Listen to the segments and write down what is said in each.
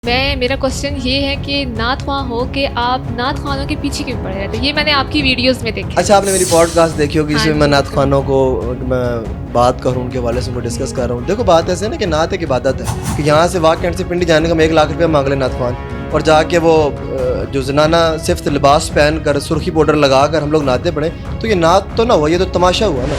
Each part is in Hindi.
मेरा क्वेश्चन ये है कि नात ख्वां हो कि आप नात ख्वानों के पीछे क्यों पड़े रहते हैं? ये मैंने आपकी वीडियोस में देखा। अच्छा, आपने मेरी पॉडकास्ट देखी होगी हाँ जिसमें मैं जी, नात बिल्कुल। खानों को मैं बात करूँ, उनके वाले से उनको डिस्कस कर रहा हूँ। देखो, बात ऐसे है ना कि नात एक इबादत है कि यहाँ से वाकई से पिंडी जाने का मैं 1 लाख रुपया मांग ले नात खान, और जाके वो जो जनाना सिर्फ लिबास पहन कर सुर्खी पाउडर लगा कर हम लोग नाते पड़े, तो ये नात तो ना हुआ, ये तो तमाशा हुआ ना।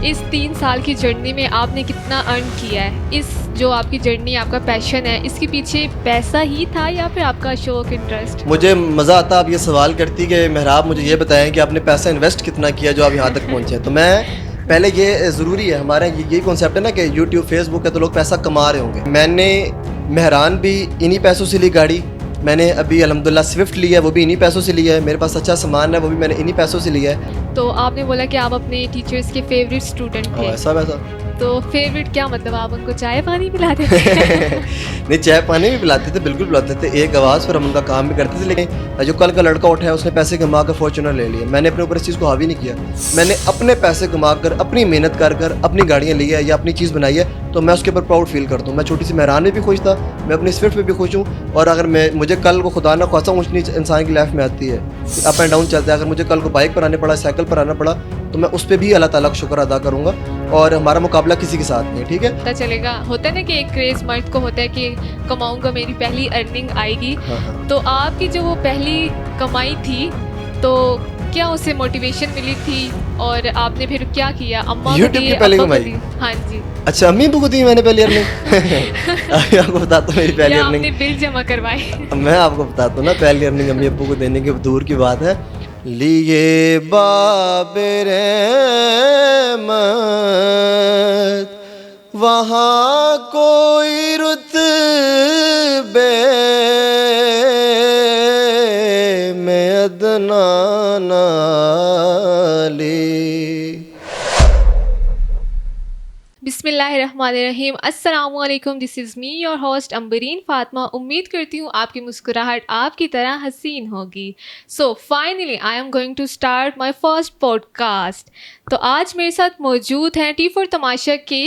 इस 3 साल की जर्नी में आपने कितना अर्न किया है? इस जो आपकी जर्नी, आपका पैशन है, इसके पीछे पैसा ही था या फिर आपका शौक, इंटरेस्ट? मुझे मज़ा आता आप ये सवाल करती कि मेहराब मुझे ये बताएं कि आपने पैसा इन्वेस्ट कितना किया जो आप यहाँ तक पहुँचे। तो मैं पहले, ये ज़रूरी है, हमारे यही कॉन्सेप्ट है ना कि यूट्यूब फेसबुक है तो लोग पैसा कमा रहे होंगे। मैंने मेहरान भी इन्हीं पैसों से ली गाड़ी, मैंने अभी अल्हम्दुलिल्लाह स्विफ्ट लिया है, वो भी इन्हीं पैसों से लिया है, मेरे पास अच्छा सामान है, वो भी मैंने इन्हीं पैसों से लिया है। तो आपने बोला कि आप अपने टीचर्स के फेवरेट स्टूडेंट थे। ऐसा वैसा तो फेवरेट क्या मतलब, आप उनको चाय पानी पिलाते थे? नहीं, चाय पानी भी पिलाते थे, बिल्कुल पिलाते थे, एक आवाज़ पर हम उनका काम भी करते थे। लेकिन जो कल का लड़का उठा है उसने पैसे कमा कर फॉर्च्यूनर ले लिया, मैंने अपने ऊपर इस चीज़ को हावी नहीं किया। मैंने अपने पैसे कमा कर, अपनी मेहनत कर कर अपनी गाड़ियाँ ली है या अपनी चीज़ बनाई है, तो मैं उसके ऊपर प्राउड फील करता हूँ। मैं छोटी सी मेहरान में भी खुश था, मैं अपनी स्विफ्ट में भी खुश हूँ, और अगर मुझे कल को खुदा ना खासा ऊँच नीच इंसान की लाइफ में आती है, अप एंड डाउन चलता है, अगर मुझे कल को बाइक पर आने पड़ा, साइकिल पर आना पड़ा, तो मैं उस पर भी अल्लाह ताला का शुक्र अदा करूँगा, और हमारा मुकाबला किसी के साथ नहीं, ठीक है। पता चलेगा, होता है ना कि एक क्रेज मर्द को होता है कि कमाऊंगा, मेरी पहली अर्निंग आएगी। हाँ। तो आपकी जो वो पहली कमाई थी, तो क्या उससे मोटिवेशन मिली थी और आपने फिर क्या किया? अम्मा को YouTube दी, की पहली अब्बा को कमाई? दी? हाँ जी। अच्छा, अम्मी अब्बू को दी मैंने पहली अर्निंग। अभी आपको बताता हूँ मेरी पहली या अर्निंग। आपने बिल जमा करवाए? मैं आपको बताता हूँ ना, पहली अर्निंग अम्मी अब्बू को देने की दूर की बात है। लिए बाबरे मत वहाँ कोई रुतबे में अदना नाली। बिस्मिल्लाहिर्रहमानिर्रहीम। अस्सलामुअलैकुम, this is me your host Ambreen Fatima. उम्मीद करती हूँ आपकी मुस्कुराहट आपकी तरह हसीन होगी। So finally I am going to start my first podcast. तो आज मेरे साथ मौजूद हैं टी फॉर तमाशा के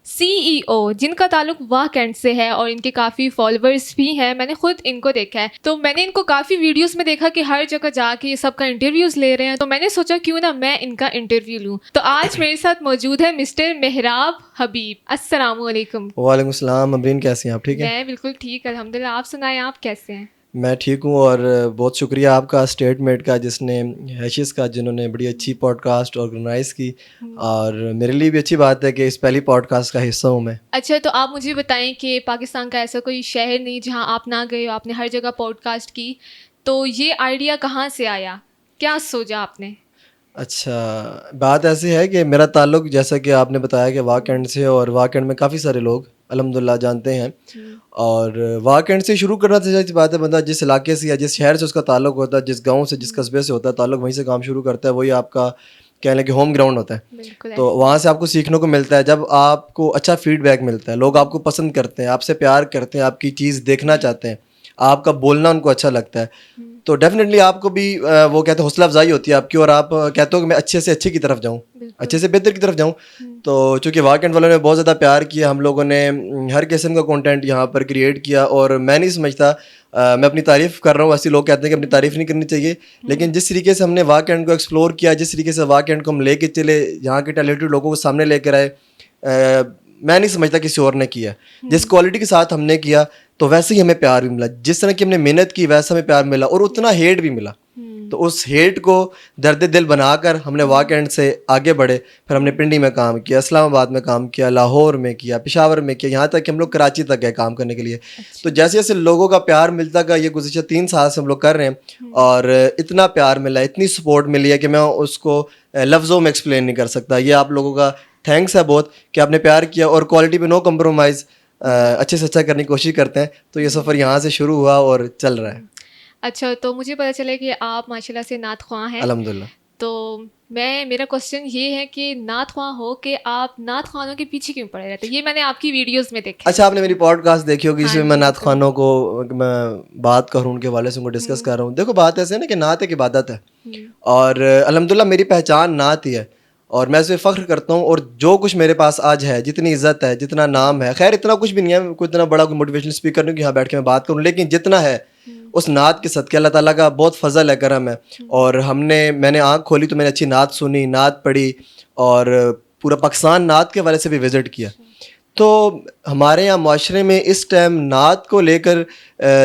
CEO, जिनका ताल्लुक वाह कैंट से है और इनके काफ़ी फॉलोअर्स भी हैं। मैंने खुद इनको देखा है, तो मैंने इनको काफ़ी वीडियोस में देखा कि हर जगह जाके ये सबका इंटरव्यूज़ ले रहे हैं, तो मैंने सोचा क्यों ना मैं इनका इंटरव्यू लूँ। तो आज मेरे साथ मौजूद है मिस्टर मेहराब हबीब। अस्सलामुअलैकुम। वालेकुम सलाम। अमरीन, कैसी हैं आप? ठीक है। मैं बिल्कुल ठीक, अल्हम्दुलिल्लाह। आप सुनाएं, आप कैसे हैं? मैं ठीक हूँ, और बहुत शुक्रिया आपका स्टेटमेंट का, जिसने हैशिस का, जिन्होंने बड़ी अच्छी पॉडकास्ट ऑर्गेनाइज़ की, और मेरे लिए भी अच्छी बात है कि इस पहली पॉडकास्ट का हिस्सा हूँ मैं। अच्छा, तो आप मुझे बताएं कि पाकिस्तान का ऐसा कोई शहर नहीं जहां आप ना गए हो, आपने हर जगह पॉडकास्ट की, तो ये आइडिया कहाँ से आया? क्या सोचा आपने? अच्छा, बात ऐसी है कि मेरा ताल्लुक़, जैसा कि आपने बताया कि वाह कैंट से, और वाह कैंट में काफ़ी सारे लोग अल्हम्दुलिल्लाह जानते हैं, और वाह कैंट से शुरू करना तो जाहिर सी बात है, बंदा जिस इलाके से या जिस शहर से उसका ताल्लुक़ होता है, जिस गांव से, जिस कस्बे से होता है ताल्लुक़, वहीं से काम शुरू करता है, वही आपका कह लें कि होम ग्राउंड होता है। बिल्कुल तो ऐसे। वहाँ से आपको सीखने को मिलता है, जब आपको अच्छा फीडबैक मिलता है, लोग आपको पसंद करते हैं, आपसे प्यार करते हैं, आपकी चीज़ देखना चाहते हैं, आपका बोलना उनको अच्छा लगता है, तो डेफिनेटली आपको भी वो कहते हैं हौसला अफजाई होती है आपकी, और आप कहते हो कि मैं अच्छे से अच्छे की तरफ जाऊँ, अच्छे से बेहतर की तरफ जाऊँ। तो चूँकि वाह कैंट वालों ने बहुत ज़्यादा प्यार किया, हम लोगों ने हर किस्म का कंटेंट यहाँ पर क्रिएट किया, और मैं नहीं समझता, मैं अपनी तारीफ़ कर रहा हूँ, ऐसे लोग कहते हैं कि अपनी तारीफ़ नहीं करनी चाहिए, लेकिन जिस तरीके से हमने वाह कैंट को एक्सप्लोर किया, जिस तरीके से वाह कैंट को हम लेके चले, यहाँ के टैलेंटेड लोगों को सामने लेकर आए, मैं नहीं समझता किसी और ने किया। जिस क्वालिटी के साथ हमने किया, तो वैसे ही हमें प्यार भी मिला, जिस तरह की हमने मेहनत की वैसा हमें प्यार मिला, और उतना हेट भी मिला। तो उस हेट को दर्द दिल बनाकर हमने वाह कैंट से आगे बढ़े, फिर हमने पिंडी में काम किया, इस्लामाबाद में काम किया, लाहौर में किया, पेशावर में किया, यहाँ तक कि हम लोग कराची तक गए काम करने के लिए। तो जैसे जैसे लोगों का प्यार मिलता गया, ये गुज़िश्ता 3 साल से हम लोग कर रहे हैं, और इतना प्यार मिला, इतनी सपोर्ट मिली है कि मैं उसको लफ्ज़ों में एक्सप्लेन नहीं कर सकता। ये आप लोगों का थैंक्स है बहुत कि आपने प्यार किया, और क्वालिटी पे नो कम्प्रोमाइज़, अच्छे से अच्छा करने की कोशिश करते हैं। तो ये सफ़र यहाँ से शुरू हुआ और चल रहा है। अच्छा, तो मुझे पता चला कि आप माशाल्लाह से नात ख्वां हैं। अल्हम्दुलिल्लाह। तो मेरा क्वेश्चन ये है कि नात ख्वां हो कि आप नात ख्वानों के पीछे क्यों पड़े रहते हैं? ये मैंने आपकी वीडियोस में देखा। अच्छा, आपने मेरी पॉडकास्ट देखी होगी हाँ जिसमें जी, मैं नात बिल्कुल। खानों को मैं बात करूँ, उनके वाले से उनको डिस्कस कर रहा हूँ। देखो, बात ऐसे है ना कि नात एक इबादत है, और अल्हम्दुलिल्लाह मेरी पहचान नात ही है, और मैं इस पे फ़ख्र करता हूँ। और जो कुछ मेरे पास आज है, जितनी इज़्ज़त है, जितना नाम है, खैर इतना कुछ भी नहीं है, कोई इतना बड़ा कोई मोटिवेशनल स्पीकर नहीं कि यहाँ बैठ के मैं बात करूँ, लेकिन जितना है उस नात के सदक़े अल्लाह ताला का बहुत फजल है, करम है। और मैंने आँख खोली तो मैंने अच्छी नात सुनी, नात पढ़ी, और पूरा पाकिस्तान नात के हवाले से भी विज़िट किया। तो हमारे यहाँ माशरे में इस टाइम नात को लेकर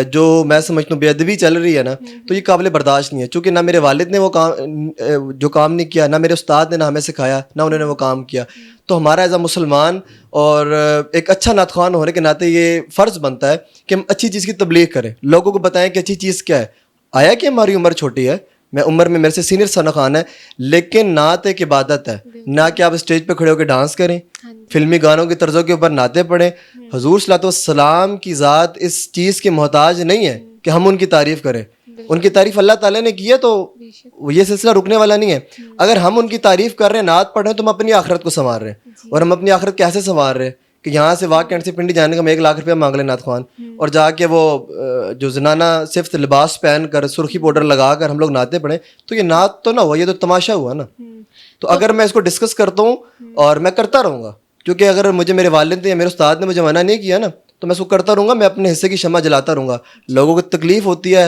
जो मैं समझता हूँ बेअदबी चल रही है ना, तो ये काबिल बर्दाश्त नहीं है। चूँकि ना मेरे वालिद ने वो काम जो काम नहीं किया, ना मेरे उस्ताद ने ना हमें सिखाया, ना उन्होंने वो काम किया। तो हमारा एज अ मुसलमान और एक अच्छा नात ख़्वान होने के नाते ये फ़र्ज़ बनता है कि हम अच्छी चीज़ की तबलीग करें, लोगों को बताएं कि अच्छी चीज़ क्या है। आया कि हमारी उम्र छोटी है, मैं उम्र में मेरे से सीनियर सना खान है, लेकिन नात एक इबादत है। ना कि आप स्टेज पे खड़े होकर डांस करें, फिल्मी गानों की तर्ज़ों के ऊपर नाते पढ़ें। हुज़ूर सल्लल्लाहु अलैहि वसल्लम की ज़ात इस चीज़ के मोहताज नहीं है कि हम उनकी तारीफ़ करें। उनकी तारीफ़ अल्लाह ताला ने की है, तो ये सिलसिला रुकने वाला नहीं है। अगर हम उनकी तारीफ़ कर रहे हैं, नात पढ़ रहे हैं, तो हम अपनी आखिरत को संवार रहे हैं। और हम अपनी आखिरत कैसे संवार रहे हैं कि यहाँ से वाक कैंट से पिंडी जाने का हम 1 लाख रुपया मांग लें नात ख़्वान, और जाके वो जो जनाना सिर्फ लिबास पहन कर, सुर्खी पाउडर लगा कर हम लोग नाते पढ़ें, तो ये नात तो ना हुआ, ये तो तमाशा हुआ ना। तो अगर मैं इसको डिस्कस करता हूँ, और मैं करता रहूँगा, क्योंकि अगर मुझे मेरे वालिद ने या मेरे उस्ताद ने मुझे मना नहीं किया ना, तो मैं इसको करता रहूँगा। मैं अपने हिस्से की शम्मा जलाता रहूँगा। लोगों को तकलीफ़ होती है,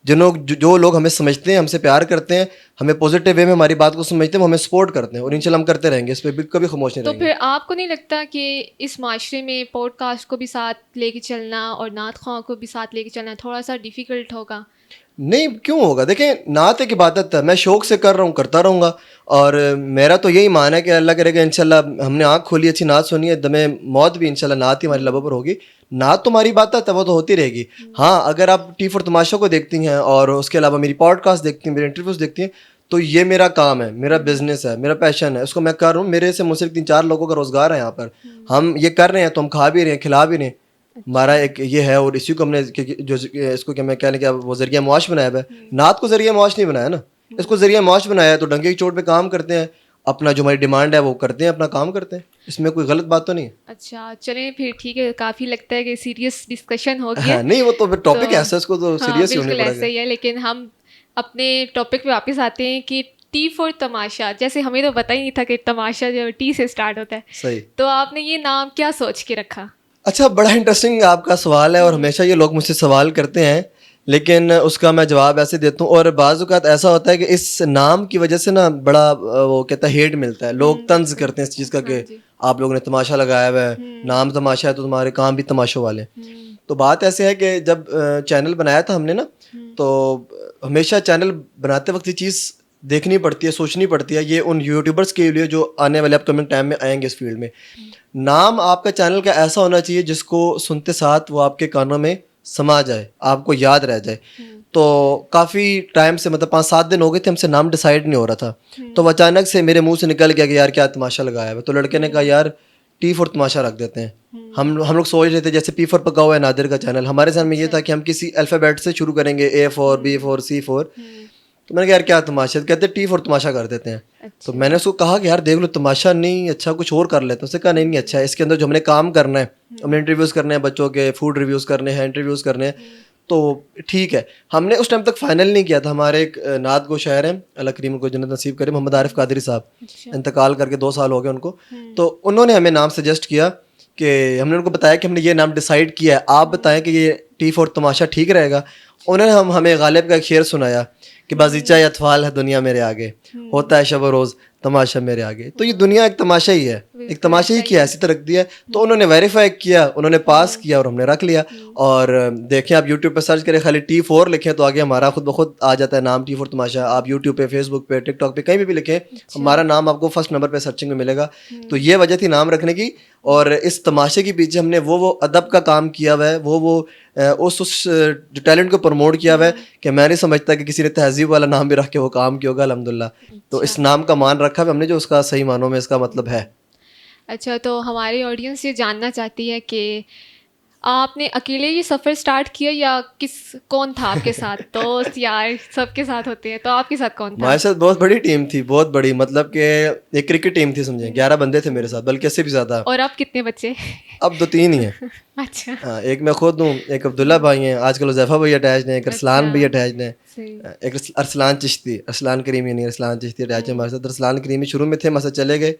जो लोग हमें समझते हैं, हमसे प्यार करते हैं, हमें पॉजिटिव वे में हमारी बात को समझते हैं, वो हमें सपोर्ट करते हैं, और इंशाल्लाह हम करते रहेंगे, इस पर भी कभी खामोश नहीं तो रहेंगे। फिर आपको नहीं लगता कि इस माशरे में पॉडकास्ट को भी साथ लेके चलना और नात ख़्वां को भी साथ लेके चलना थोड़ा सा डिफ़िकल्ट होगा? नहीं, क्यों होगा? देखें, नात एक इबादत है, मैं शौक़ से कर रहा हूँ, करता रहूँगा। और मेरा तो यही मान है कि अल्लाह करेगा इंशाल्लाह हमने आँख खोली, अच्छी नात सुनी है, दमे मौत भी इंशाल्लाह नात ही हमारे लबों पर होगी। नात तो हमारी इबादत है, वो तो होती रहेगी। हाँ, अगर आप टी फॉर तमाशा को देखती हैं और उसके अलावा मेरी पॉडकास्ट देखती हैं, मेरे इंटरव्यूज़ देखती हैं, तो ये मेरा काम है, मेरा बिज़नेस है, मेरा पैशन है, उसको मैं कर रहा हूँ। मेरे से मुझे 3-4 लोगों का रोज़गार है यहाँ पर। हम ये कर रहे हैं तो हम खा भी रहे हैं, खिला भी रहे हैं। हमारा एक ये है, और इसी को हमने जो इसको क्या मैं कहने क्या वो ज़रिया मुआश बनाया है। नात को ज़रिया मुआश नहीं बनाया ना, इसको ज़रिया मुआश बनाया है। तो डंके की चोट पे काम करते हैं, अपना जो हमारी डिमांड है वो करते हैं, अपना काम करते हैं, इसमें कोई गलत बात तो नहीं है। अच्छा, चलें फिर ठीक है, काफ़ी लगता है कि सीरियस डिस्कशन हो गया। हाँ, नहीं, वो तो फिर टॉपिक तो ऐसा है, इसको तो हाँ, सीरियस ही होने बिल्कुल पड़ेगा। ऐसा ही है, लेकिन हम अपने टॉपिक पे वापस आते हैं कि टी फॉर तमाशा। जैसे हमें तो पता ही नहीं था कि तमाशा जो टी से स्टार्ट होता है, सही। तो आपने ये नाम क्या सोच के रखा? अच्छा, बड़ा इंटरेस्टिंग आपका सवाल है, और हमेशा ये लोग मुझसे सवाल करते हैं, लेकिन उसका मैं जवाब ऐसे देता हूँ। और बाज़ औक़ात ऐसा होता है कि इस नाम की वजह से ना बड़ा वो कहता है हेट मिलता है, लोग तंज़ करते हैं इस चीज़ का कि आप लोगों ने तमाशा लगाया हुआ है, नाम तमाशा है तो तुम्हारे काम भी तमाशों वाले। तो बात ऐसे है कि जब चैनल बनाया था हमने ना, तो हमेशा चैनल बनाते वक्त ये चीज़ देखनी पड़ती है, सोचनी पड़ती है, ये उन यूट्यूबर्स के लिए जो आने वाले अपकमिंग टाइम में आएंगे इस फील्ड में। नाम आपका चैनल का ऐसा होना चाहिए जिसको सुनते साथ वो आपके कानों में समा जाए, आपको याद रह जाए। तो काफ़ी टाइम से, मतलब 5-7 दिन हो गए थे हमसे नाम डिसाइड नहीं हो रहा था। तो अचानक से मेरे मुंह से निकल गया कि यार क्या तमाशा लगाया है। तो लड़के ने कहा यार टी फॉर तमाशा रख देते हैं। हम लोग सोच रहे थे जैसे पी फॉर पका हुआ है नादिर का चैनल, हमारे ध्यान में ये था कि हम किसी अल्फ़ाबेट से शुरू करेंगे, A for, B for, C for. तो मैंने कहा यार क्या तमाशा, कहते टी फॉर तमाशा कर देते हैं। तो मैंने उसको कहा कि यार देख लो, तमाशा नहीं, अच्छा कुछ और कर लेते हैं। उसने कहा नहीं नहीं, अच्छा है, इसके अंदर जो हमने काम करना है, हमने इंटरव्यूज़ करने हैं, बच्चों के फूड रिव्यूज़ करने हैं, इंटरव्यूज़ करने हैं, तो ठीक है। हमने उस टाइम तक फाइनल नहीं किया था। हमारे एक नात गो शायर हैं, अल्लाह करीम को जन्नत नसीब करे, मोहम्मद आरिफ कादरी साहब, इंतकाल करके 2 साल हो गए उनको। तो उन्होंने हमें नाम सजेस्ट किया कि हमने उनको बताया कि हमने ये नाम डिसाइड किया है, आप बताएं कि ये टी फॉर तमाशा ठीक रहेगा। उन्होंने हमें गालिब का एक शेर सुनाया कि बाज़ीचा अतफाल है दुनिया मेरे आगे, होता है शब रोज़ तमाशा मेरे आगे। तो ये दुनिया एक तमाशा ही है, एक तमाशा ही की हैसियत रख दिया। तो उन्होंने वेरीफाई किया, उन्होंने पास किया, और हमने रख लिया। और देखें, आप यूट्यूब पे सर्च करें, खाली T4 लिखें तो आगे हमारा खुद ब खुद आ जाता है नाम, टी फॉर तमाशा। आप यूट्यूब पे, फेसबुक पे, टिकटॉक पे, कहीं भी लिखें, हमारा नाम आपको फर्स्ट नंबर पे सर्चिंग में मिलेगा। तो ये वजह थी नाम रखने की। और इस तमाशे के पीछे हमने वो अदब का काम किया हुआ है, वो उस जो टैलेंट को प्रमोट किया हुआ है कि मैं नहीं समझता कि किसी ने तहजीब वाला नाम भी रख के वो काम किया होगा, अल्हम्दुलिल्लाह। तो इस नाम का मान रखा है हमने, जो उसका सही मानों में इसका मतलब है। अच्छा, तो हमारी ऑडियंस ये जानना चाहती है कि आपने अकेले ये सफ़र स्टार्ट किया या कौन था आपके साथ? दोस्त यार सबके साथ होते हैं, तो आपके साथ कौन था? हमारे साथ बहुत बड़ी टीम थी, बहुत बड़ी, मतलब कि एक क्रिकेट टीम थी, समझे, 11 बंदे थे मेरे साथ, बल्कि इससे भी ज़्यादा। और अब कितने बच्चे? अब 2-3 ही हैं। अच्छा। हाँ, एक मैं खुद हूँ, एक अब्दुल्ला भाई हैं, आजकल हुज़ैफा भाई अटैच्ड हैं, एक अरसलान भाई अटैच्ड हैं, सही। एक अरसलान चिश्ती, अरसलान करीमी नहीं, अरसलान चिश्ती अटैच है हमारे साथ। अरसलान करीमी शुरू में थे, मसद चले गए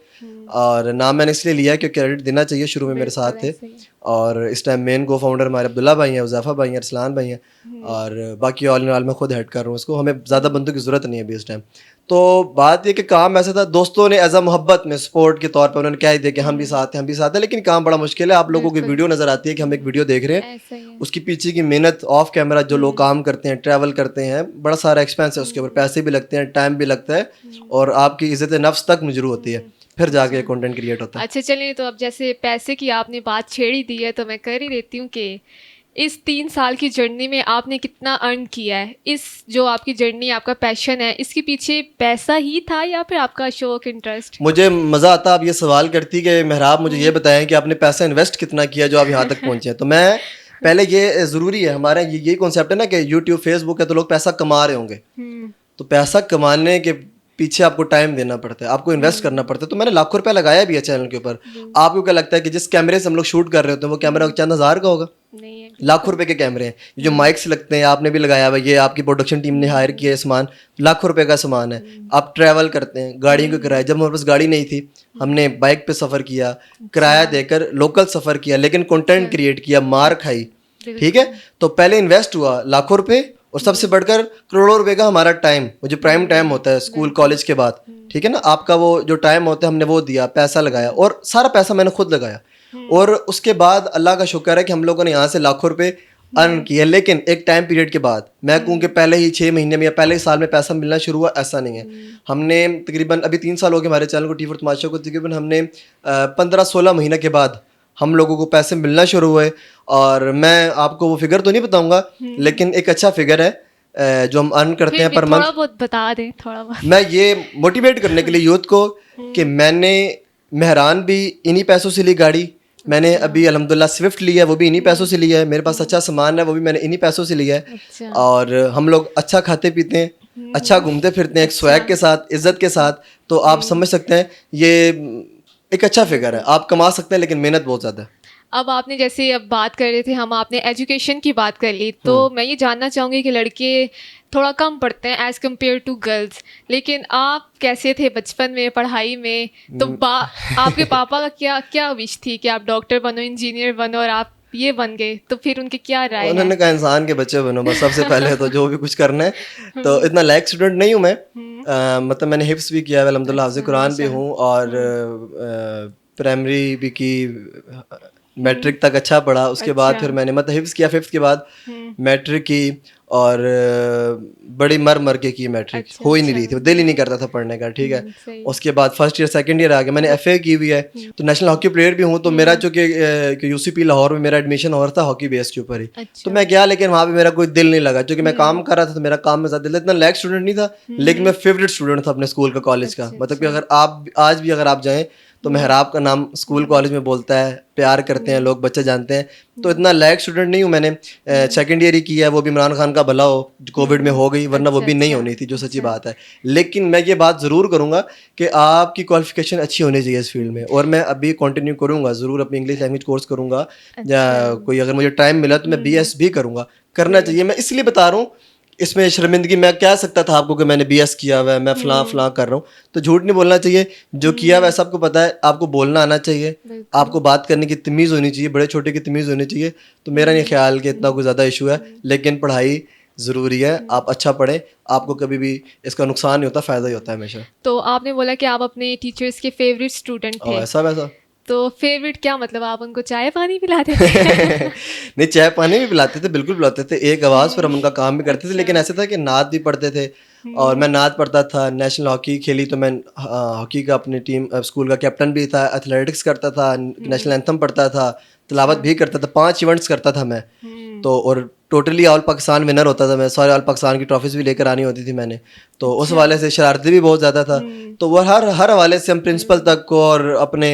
और नाम मैंने इसलिए लिया क्योंकि क्रेडिट देना चाहिए, शुरू में मेरे साथ बिल्कुल थे ऐसे ही। और इस टाइम मेन को फाउंडर हमारे अब्दुल्ला भाई हैं, हुज़ैफा भाई हैं, अरसलान भाई हैं और बाकी ऑल इन ऑल मैं खुद हेड कर रहा हूँ इसको। हमें ज़्यादा बंदों की ज़रूरत नहीं है अभी इस टाइम। तो बात ये कि काम ऐसा था, दोस्तों ने एज अ मोहब्बत में सपोर्ट के तौर पर उन्होंने कह ही दिया कि हम भी साथ हैं, हम भी साथ हैं, लेकिन काम बड़ा मुश्किल है। आप लोगों की बिल्कुल। वीडियो नज़र आती है कि हम एक वीडियो देख रहे हैं, ऐसा ही है। उसकी पीछे की मेहनत ऑफ कैमरा जो लोग काम करते हैं, ट्रैवल करते हैं, बड़ा सारा एक्सपेंस है उसके ऊपर, पैसे भी लगते हैं, टाइम भी लगता है और आपकी इज़्ज़त नफ्स तक मुजरू होती है, फिर जाके कंटेंट क्रिएट होता है। अच्छा चलिए, तो अब जैसे पैसे की आपने बात छेड़ ही दी है तो मैं कर ही देती हूँ कि इस 3 साल की जर्नी में आपने कितना अर्न किया है? इस जो आपकी जर्नी, आपका पैशन है, इसके पीछे पैसा ही था या फिर आपका शौक, इंटरेस्ट? मुझे मज़ा आता आप ये सवाल करती कि मेहराब मुझे ये बताएं कि आपने पैसा इन्वेस्ट कितना किया जो आप यहाँ तक पहुँचे हैं। तो मैं पहले ये ज़रूरी है, हमारे यही कॉन्सेप्ट है ना कि यूट्यूब फेसबुक है तो लोग पैसा कमा रहे होंगे, तो पैसा कमाने के पीछे आपको टाइम देना पड़ता है, आपको इन्वेस्ट करना पड़ता है। तो मैंने लाखों रुपया लगाया भी है चैनल के ऊपर। आपको क्या लगता है कि जिस कैमरे से हम लोग शूट कर रहे होते हैं वो कैमरा चंद हज़ार का होगा? नहीं है। लाखों रुपए के कैमरे हैं, ये जो माइक्स लगते हैं आपने भी लगाया हुआ, ये आपकी प्रोडक्शन टीम ने हायर किया है, सामान लाखों रुपए का सामान है। आप ट्रैवल करते हैं, गाड़ियों के किराए, जब हमारे पास गाड़ी नहीं थी हमने बाइक पे सफ़र किया, किराया देकर लोकल सफ़र किया, लेकिन कंटेंट क्रिएट किया, मार खाई, ठीक है। तो पहले इन्वेस्ट हुआ लाखों रुपए और सबसे बढ़कर करोड़ों रुपए का हमारा टाइम, वो जो प्राइम टाइम होता है स्कूल कॉलेज के बाद, ठीक है ना, आपका वो जो टाइम होता है हमने वो दिया, पैसा लगाया और सारा पैसा मैंने खुद लगाया और उसके बाद अल्लाह का शुक्र है कि हम लोगों ने यहाँ से लाखों रुपए अर्न किए। लेकिन एक टाइम पीरियड के बाद मैं कहूँ कि पहले ही 6 महीने में या पहले ही साल में पैसा मिलना शुरू हुआ, ऐसा नहीं है। हमने तकरीबन अभी 3 साल हो गए हमारे चैनल को, टी4 तमाशा को, तकरीबन हमने 15-16 महीने के बाद हम लोगों को पैसे मिलना शुरू हुए और मैं आपको वो फिगर तो नहीं बताऊंगा लेकिन एक अच्छा फिगर है जो हम अर्न करते हैं पर थोड़ा मंथ। बहुत बता दें, थोड़ा बहुत। मैं ये मोटिवेट करने के लिए यूथ को कि मैंने मेहरान भी इन्हीं पैसों से ली गाड़ी, मैंने अभी अल्हम्दुलिल्लाह स्विफ्ट लिया है वो भी इन्हीं पैसों से लिया है, मेरे पास अच्छा सामान है वो भी मैंने इन्हीं पैसों से लिया है अच्छा। और हम लोग अच्छा खाते पीते हैं, अच्छा घूमते फिरते हैं, एक स्वैग के साथ, इज्जत के साथ। तो आप समझ सकते हैं ये एक अच्छा फिगर है, आप कमा सकते हैं लेकिन मेहनत बहुत ज़्यादा है। अब आपने जैसे अब बात कर रहे थे हम, आपने एजुकेशन की बात कर ली, तो मैं ये जानना चाहूँगी कि लड़के थोड़ा कम पढ़ते हैं एज़ कम्पेयर टू गर्ल्स, लेकिन आप कैसे थे बचपन में पढ़ाई में? तो आपके पापा का क्या क्या विश थी कि आप डॉक्टर बनो, इंजीनियर बनो और आप ये बन गए, तो फिर उनकी क्या राय है? उन्होंने कहा इंसान के बच्चे बनो बस सबसे पहले, तो जो भी कुछ करना है। तो इतना लायक स्टूडेंट नहीं हूँ मैं, मतलब मैंने हिफ्स भी किया है अल्हम्दुलिल्लाह, हाफ़िज़ कुरान भी हूँ और प्राइमरी भी की, मैट्रिक तक अच्छा पढ़ा, उसके बाद फिर मैंने मतलब हिफ्स किया, फिफ्थ के बाद मैट्रिक की और बड़ी मर मर के की मैट्रिक, हो ही नहीं रही थी, दिल ही नहीं करता था पढ़ने का, ठीक है। उसके बाद फर्स्ट ईयर सेकंड ईयर आ गया, मैंने एफए की हुई है, तो नेशनल हॉकी प्लेयर भी हूँ। तो मेरा चूँकि यूसीपी लाहौर में मेरा एडमिशन हो रहा था हॉकी बेस के ऊपर ही, तो मैं गया लेकिन वहाँ पे मेरा कोई दिल नहीं लगा, क्योंकि मैं काम कर रहा था तो मेरा काम में ज़्यादा दिल, इतना लैक स्टूडेंट नहीं था लेकिन मैं फेवरेट स्टूडेंट था अपने स्कूल का, कॉलेज का। मतलब कि अगर आप आज भी अगर आप जाएँ तो मेहराब का नाम स्कूल कॉलेज में बोलता है, प्यार करते हैं लोग, बच्चे जानते हैं। तो इतना लायक स्टूडेंट नहीं हूँ मैंने, सेकंड ईयर ही किया है, वो भी इमरान खान का भला हो, कोविड में हो गई, वरना वो भी नहीं होनी थी, जो सच्ची बात है। लेकिन मैं ये बात ज़रूर करूँगा कि आपकी क्वालिफिकेशन अच्छी होनी चाहिए इस फील्ड में, और मैं अभी कंटिन्यू करूँगा ज़रूर, अपनी इंग्लिश लैंग्वेज कोर्स करूँगा, या कोई अगर मुझे टाइम मिला तो मैं BS भी करूँगा, करना चाहिए। मैं इसलिए बता रहा हूँ, इसमें शर्मिंदगी मैं कह सकता था आपको कि मैंने BS किया हुआ है, मैं फलां कर रहा हूँ, तो झूठ नहीं बोलना चाहिए, जो किया हुआ है सबको पता है। आपको बोलना आना चाहिए, आपको बात करने की तमीज़ होनी चाहिए, बड़े छोटे की तमीज़ होनी चाहिए। तो मेरा नहीं ख्याल कि इतना कोई ज़्यादा इशू है, लेकिन पढ़ाई ज़रूरी है, आप अच्छा पढ़ें, आपको कभी भी इसका नुकसान नहीं होता, फ़ायदा ही होता है हमेशा। तो आपने बोला कि आप अपने टीचर्स के फेवरेट स्टूडेंट थे, ऐसा वैसा तो फेवरेट क्या मतलब, आप उनको चाय पानी पिलाते थे? नहीं, चाय पानी भी पिलाते थे, बिल्कुल पिलाते थे, एक आवाज़ पर हम उनका काम भी करते थे। लेकिन ऐसा था कि नात भी पढ़ते थे और मैं नात पढ़ता था, नेशनल हॉकी खेली तो मैं हॉकी का अपनी टीम स्कूल का कैप्टन भी था, एथलेटिक्स करता था, नेशनल एंथम पढ़ता था, तिलावत भी करता था, 5 इवेंट्स करता था मैं तो, और टोटली ऑल पाकिस्तान विनर होता था मैं, सारे ऑल पाकिस्तान की ट्रॉफीज़ भी लेकर आनी होती थी मैंने। तो उस हवाले से शरारती भी बहुत ज़्यादा था। तो वो हर हवाले से हम प्रिंसिपल तक को और अपने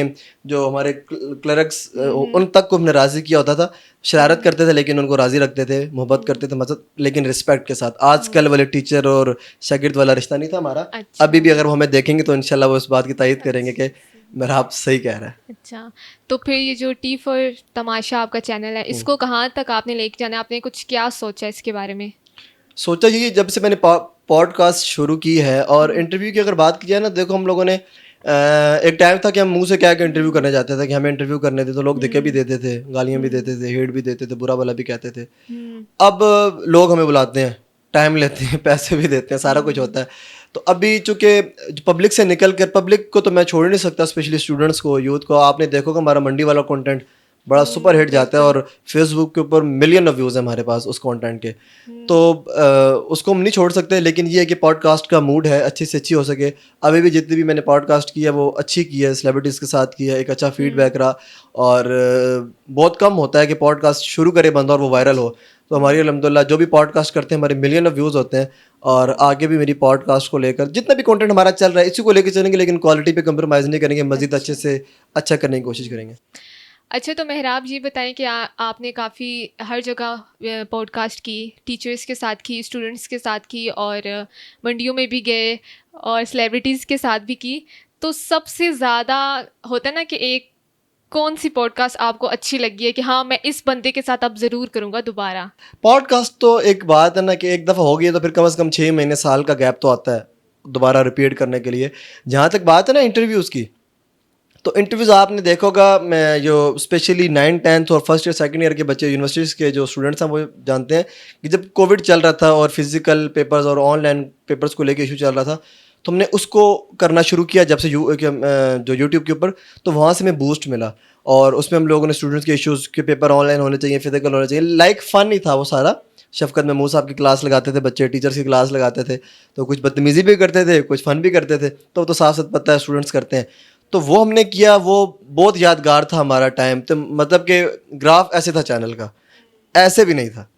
जो हमारे क्लर्क्स उन तक को हमने राज़ी किया होता था। शरारत करते थे लेकिन उनको राज़ी रखते थे, मोहब्बत करते थे, मतलब लेकिन रिस्पेक्ट के साथ। आजकल वाले टीचर और शागिर्द वाला रिश्ता नहीं था हमारा। अभी भी अगर वो हमें देखेंगे तो इंशाल्लाह वो इस बात की तायद करेंगे कि मेरा आप सही कह रहा है। अच्छा, तो फिर ये जो टी फॉर तमाशा आपका चैनल है, इसको कहाँ तक आपने लेके जाना है? आपने कुछ क्या सोचा है इसके बारे में? सोचा ये जब से मैंने पॉडकास्ट शुरू की है और इंटरव्यू की अगर बात की जाए ना, देखो हम लोगों ने एक टाइम था कि हम मुंह से क्या क्या इंटरव्यू करने जाते थे कि हमें इंटरव्यू करने थे, तो लोग धक्के भी देते थे, गालियां भी देते थे, हेट भी देते थे, बुरा भला भी कहते थे। अब लोग हमें बुलाते हैं, टाइम लेते हैं, पैसे भी देते हैं, सारा कुछ होता है। तो अभी चूंकि पब्लिक से निकल कर, पब्लिक को तो मैं छोड़ ही नहीं सकता, स्पेशली स्टूडेंट्स को, यूथ को। आपने देखोगे हमारा मंडी वाला कंटेंट बड़ा सुपर हिट जाता है और फेसबुक के ऊपर मिलियन ऑफ व्यूज़ है हमारे पास उस कंटेंट के। तो उसको हम नहीं छोड़ सकते, लेकिन ये है कि पॉडकास्ट का मूड है अच्छी से अच्छी हो सके। अभी भी जितनी भी मैंने पॉडकास्ट की है वो अच्छी की है, सेलिब्रिटीज़ के साथ की है, एक अच्छा फीडबैक रहा। और बहुत कम होता है कि पॉडकास्ट शुरू करे बंदा और वो वायरल हो। तो हमारी अल्हम्दुलिल्लाह जो भी पॉडकास्ट करते हैं हमारे मिलियन ऑफ व्यूज़ होते हैं। और आगे भी मेरी पॉडकास्ट को लेकर जितना भी कंटेंट हमारा चल रहा है इसी को लेकर चलेंगे, लेकिन क्वालिटी पे कंप्रोमाइज़ नहीं करेंगे, मज़ीद अच्छे से अच्छा करने की कोशिश करेंगे। अच्छा, तो मेहराब ये बताएं कि आपने काफ़ी हर जगह पॉडकास्ट की, टीचर्स के साथ की, स्टूडेंट्स के साथ की, और मंडियों में भी गए और सेलिब्रिटीज़ के साथ भी की। तो सबसे ज़्यादा होता है ना कि एक कौन सी पॉडकास्ट आपको अच्छी लगी है कि हाँ मैं इस बंदे के साथ अब ज़रूर करूँगा दोबारा? पॉडकास्ट तो एक बात है ना कि एक दफ़ा हो गई है तो फिर कम से कम 6 महीने साल का गैप तो आता है दोबारा रिपीट करने के लिए। जहाँ तक बात है ना इंटरव्यूज़ की, तो इंटरव्यूज़ आपने देखा होगा, मैं जो स्पेशली 9th-10th और फर्स्ट ईयर सेकंड ईयर के बच्चे, यूनिवर्सिटीज़ के जो स्टूडेंट्स हैं वो जानते हैं कि जब कोविड चल रहा था और फिजिकल पेपर्स और ऑनलाइन पेपर्स को लेके इशू चल रहा था, तो हमने उसको करना शुरू किया जब से जो यूट्यूब के ऊपर, तो वहाँ से हमें बूस्ट मिला। और उसमें हम लोगों ने स्टूडेंट्स के इश्यूज़ के पेपर ऑनलाइन होने चाहिए, फिजिकल होने चाहिए, लाइक फ़न ही था वो सारा। शफ़क़त महमूद साहब की क्लास लगाते थे बच्चे, टीचर्स की क्लास लगाते थे, तो कुछ बदतमीज़ी भी करते थे, कुछ फ़न भी करते थे, तो वो तो साफ-साफ पता है स्टूडेंट्स करते हैं। तो वो हमने किया, वो बहुत यादगार था हमारा टाइम। तो मतलब कि ग्राफ ऐसे था चैनल का, ऐसे भी नहीं था,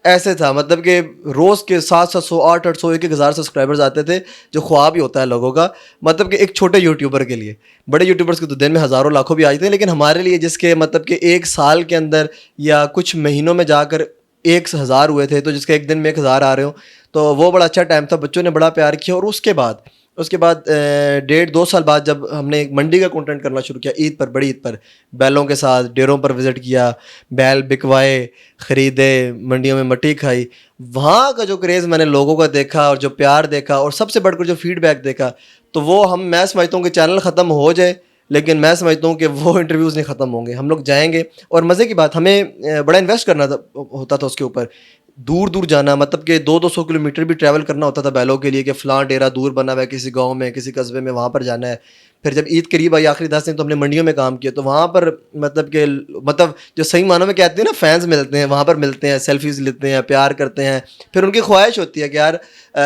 ऐसे था मतलब कि रोज़ के 700-700, 800-800, 1,000 सब्सक्राइबर्स आते थे, जो ख्वाब ही होता है लोगों का। मतलब कि एक छोटे यूट्यूबर के लिए, बड़े यूट्यूबर्स के तो दिन में हज़ारों लाखों भी आ जाते हैं, लेकिन हमारे लिए जिसके मतलब कि एक साल के अंदर या कुछ महीनों में जाकर 1,000 हुए थे, तो जिसके एक दिन में 1,000 आ रहे हो, तो वो बड़ा अच्छा टाइम था। बच्चों ने बड़ा प्यार किया। और उसके बाद 1.5-2 साल बाद जब हमने एक मंडी का कंटेंट करना शुरू किया, ईद पर, बड़ी ईद पर बैलों के साथ डेरों पर विज़िट किया, बैल बिकवाए, ख़रीदे, मंडियों में मट्टी खाई, वहाँ का जो क्रेज़ मैंने लोगों का देखा और जो प्यार देखा और सबसे बढ़कर जो फीडबैक देखा, तो वो मैं समझता हूँ कि चैनल ख़त्म हो जाए, लेकिन मैं समझता हूँ कि वो इंटरव्यूज़ नहीं ख़त्म होंगे। हम लोग जाएंगे और मज़े की बात, हमें बड़ा इन्वेस्ट करना होता था उसके ऊपर, दूर दूर जाना, मतलब कि 200-200 किलोमीटर भी ट्रैवल करना होता था बैलों के लिए कि फ़लाँ डेरा दूर बना हुआ है किसी गांव में, किसी कस्बे में, वहाँ पर जाना है। फिर जब ईद करीब आई आखिरी 10 दिन, तो हमने मंडियों में काम किया, तो वहाँ पर मतलब जो सही मानों में कहते हैं ना, फैंस मिलते हैं, वहाँ पर मिलते हैं, सेल्फीज़ लेते हैं, प्यार करते हैं। फिर उनकी ख्वाहिश होती है कि यार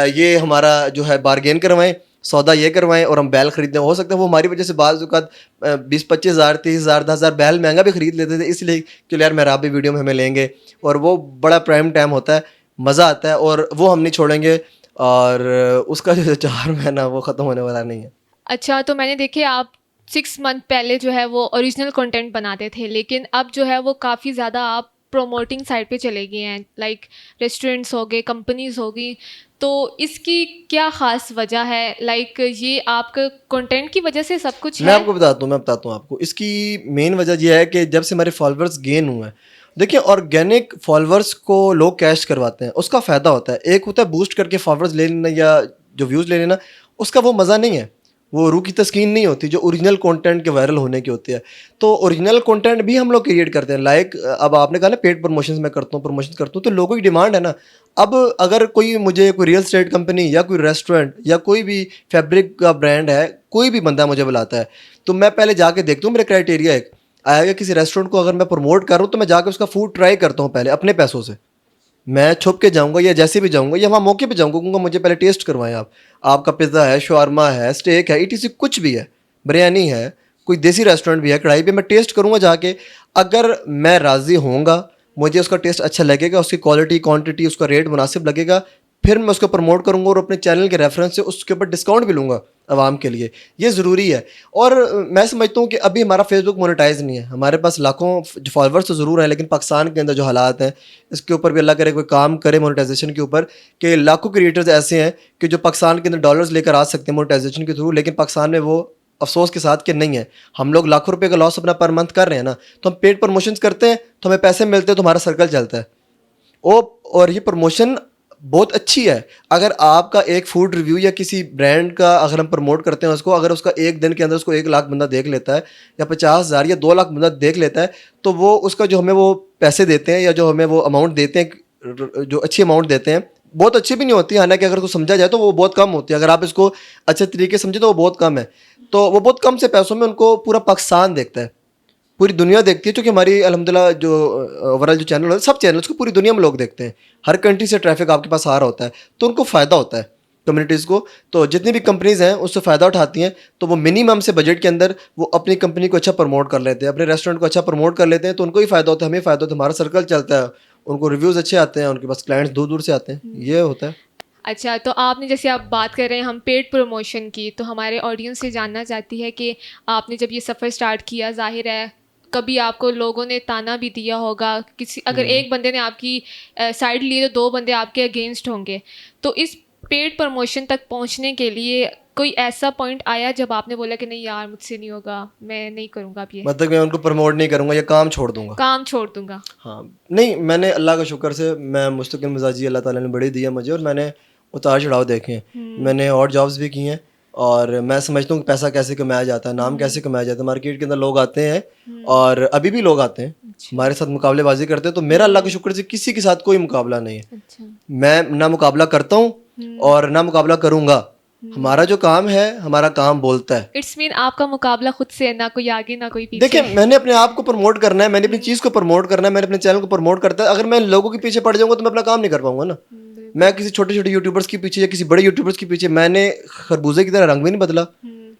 ये हमारा जो है बारगेन करवाएं, सौदा ये करवाएं और हम बैल खरीदें। हो सकता है वो हमारी वजह से बाज़ औक़ात 20-25 हज़ार, 30 हज़ार, 10 हज़ार बैल महंगा भी ख़रीद लेते थे, इसलिए कि यार मेरा भी वीडियो में हमें लेंगे। और वो बड़ा प्राइम टाइम होता है, मज़ा आता है, और वो हम नहीं छोड़ेंगे। और उसका जो 4 महीना वो ख़त्म होने वाला नहीं है। अच्छा, तो मैंने देखे आप 6 मंथ पहले जो है वो ओरिजिनल कंटेंट बनाते थे, लेकिन अब जो है वो काफ़ी ज़्यादा आप प्रोमोटिंग साइड पे चले गए हैं, लाइक रेस्टोरेंट्स हो गए, कंपनीज़ हो गई। तो इसकी क्या ख़ास वजह है? लाइक ये आपके कंटेंट की वजह से सब कुछ मैं है? आपको बताता हूँ आपको। इसकी मेन वजह यह है कि जब से हमारे फॉलोअर्स गेन हुए हैं, देखिए ऑर्गेनिक फॉलोअर्स को लोग कैश करवाते हैं, उसका फ़ायदा होता है। एक होता है बूस्ट करके फॉलोअर्स ले लेना या जो व्यूज़ ले लेना, उसका वो मज़ा नहीं है, वो रूह की तस्कीन नहीं होती जो ओरिजिनल कंटेंट के वायरल होने की होती है। तो ओरिजिनल कंटेंट भी हम लोग क्रिएट करते हैं, लाइक अब आपने कहा ना पेड प्रमोशंस मैं करता हूँ, प्रमोशन करता हूँ, तो लोगों की डिमांड है ना। अब अगर कोई मुझे कोई रियल एस्टेट कंपनी या कोई रेस्टोरेंट या कोई भी फैब्रिक का ब्रांड है, कोई भी बंदा मुझे बुलाता है, तो मैं पहले जाके देखता हूँ, मेरा क्राइटेरिया एक आएगा, किसी रेस्टोरेंट को अगर मैं प्रमोट कर रहा हूँ तो मैं जाकर उसका फूड ट्राई करता हूँ पहले अपने पैसों से। मैं छुप के जाऊँगा या जैसे भी जाऊँगा या वहाँ मौके पे जाऊँगा, कहूँगा मुझे पहले टेस्ट करवाएं आप। आपका पिज़्ज़ा है, शवारमा है, स्टेक है, ईटीसी कुछ भी है, बिरयानी है, कोई देसी रेस्टोरेंट भी है, कढ़ाई पे, मैं टेस्ट करूँगा जाके। अगर मैं राज़ी होऊंगा, मुझे उसका टेस्ट अच्छा लगेगा, उसकी क्वालिटी, क्वांटिटी, उसका रेट मुनासिब लगेगा, फिर मैं उसको प्रमोट करूँगा और अपने चैनल के रेफरेंस से उसके ऊपर डिस्काउंट भी लूँगा आवाम के लिए। ये ज़रूरी है। और मैं समझता हूँ कि अभी हमारा फेसबुक मोनेटाइज नहीं है, हमारे पास लाखों फॉलोअर्स तो ज़रूर हैं, लेकिन पाकिस्तान के अंदर जो हालात हैं, इसके ऊपर भी अल्लाह करे कोई काम करे मोनेटाइजेशन के ऊपर, कि लाखों क्रिएटर्स ऐसे हैं कि जो पाकिस्तान के अंदर डॉलर्स लेकर आ सकते हैं मोनेटाइजेशन के थ्रू, लेकिन पाकिस्तान में वो अफसोस के साथ कि नहीं है। हम लोग लाखों रुपए का लॉस अपना पर मंथ कर रहे हैं ना, तो हम पेड प्रमोशंस करते हैं तो हमें पैसे मिलते हैं, तो हमारा सर्कल चलता है। और ये प्रमोशन बहुत अच्छी है। अगर आपका एक फूड रिव्यू या किसी ब्रांड का अगर हम प्रमोट करते हैं उसको, अगर उसका एक दिन के अंदर उसको 1 लाख बंदा देख लेता है या 50,000 या 2 लाख बंदा देख लेता है, तो वो उसका जो हमें वो पैसे देते हैं या जो हमें वो अमाउंट देते हैं, जो अच्छी अमाउंट देते हैं, बहुत अच्छी भी नहीं होती, हालांकि अगर उसको समझा जाए तो वो बहुत कम होती है। अगर आप इसको अच्छे तरीके से समझे तो वो बहुत कम है। तो वो बहुत कम से पैसों में उनको पूरा पाकिस्तान देखता है, पूरी दुनिया देखती है, क्योंकि हमारी अल्हम्दुलिल्लाह जो ओवरऑल जो चैनल है, सब चैनल्स को पूरी दुनिया में लोग देखते हैं। हर कंट्री से ट्रैफिक आपके पास आ रहा होता है, तो उनको फ़ायदा होता है कम्युनिटीज़ को। तो जितनी भी कंपनीज़ हैं उससे फ़ायदा उठाती हैं, तो वो मिनिमम से बजट के अंदर वो अपनी कंपनी को अच्छा प्रमोट कर लेते हैं, अपने रेस्टोरेंट को अच्छा प्रमोट कर लेते हैं, तो उनको ही फ़ायदा होता है, हमें फ़ायदा होता है, हमारा सर्कल चलता है, उनको रिव्यूज़ अच्छे आते हैं, उनके पास क्लाइंट्स दूर दूर से आते हैं, ये होता है। अच्छा, तो आपने जैसे आप बात कर रहे हैं हम पेड प्रमोशन की, तो हमारे ऑडियंस से जानना चाहती है कि आपने जब ये सफ़र स्टार्ट किया, ज़ाहिर है कभी आपको लोगों ने ताना भी दिया होगा, किसी अगर एक बंदे ने आपकी साइड ली तो 2 बंदे आपके अगेंस्ट होंगे। तो इस पेड प्रमोशन तक पहुंचने के लिए कोई ऐसा पॉइंट आया जब आपने बोला कि नहीं यार मुझसे नहीं होगा, मैं नहीं करूँगा अब ये, मतलब मैं उनको प्रमोट नहीं करूँगा, ये काम छोड़ दूंगा, काम छोड़ दूंगा? हाँ नहीं, मैंने अल्लाह का शुक्र से मैं मुस्तकिल मिजाजी अल्लाह ताला ने बड़ी दिया मुझे, और मैंने उतार चढ़ाव देखे हैं। मैंने और जॉब्स भी की हैं, और मैं समझता हूँ कि पैसा कैसे कमाया जाता है, नाम कैसे कमाया जाता है। मार्केट के अंदर लोग आते हैं और अभी भी लोग आते हैं हमारे साथ मुकाबलेबाजी करते हैं, तो मेरा अल्लाह के शुक्र से किसी के साथ कोई मुकाबला नहीं है। अच्छा, मैं ना मुकाबला करता हूँ और ना मुकाबला करूँगा। हमारा जो काम है, हमारा काम बोलता है। इट्स मीन आपका मुकाबला खुद से है, ना कोई आगे ना कोई पीछे। देखिए, मैंने अपने आप को प्रमोट करना है, मैंने अपनी चीज़ को प्रमोट करना है, मैंने अपने चैनल को प्रमोट करता है। अगर मैं लोगों के पीछे पड़ जाऊंगा तो मैं अपना काम नहीं कर पाऊंगा ना। मैं किसी छोटे छोटे यूट्यूबर्स के पीछे या किसी बड़े यूट्यूबर्स के पीछे, मैंने खरबूजे की तरह रंग भी नहीं बदला,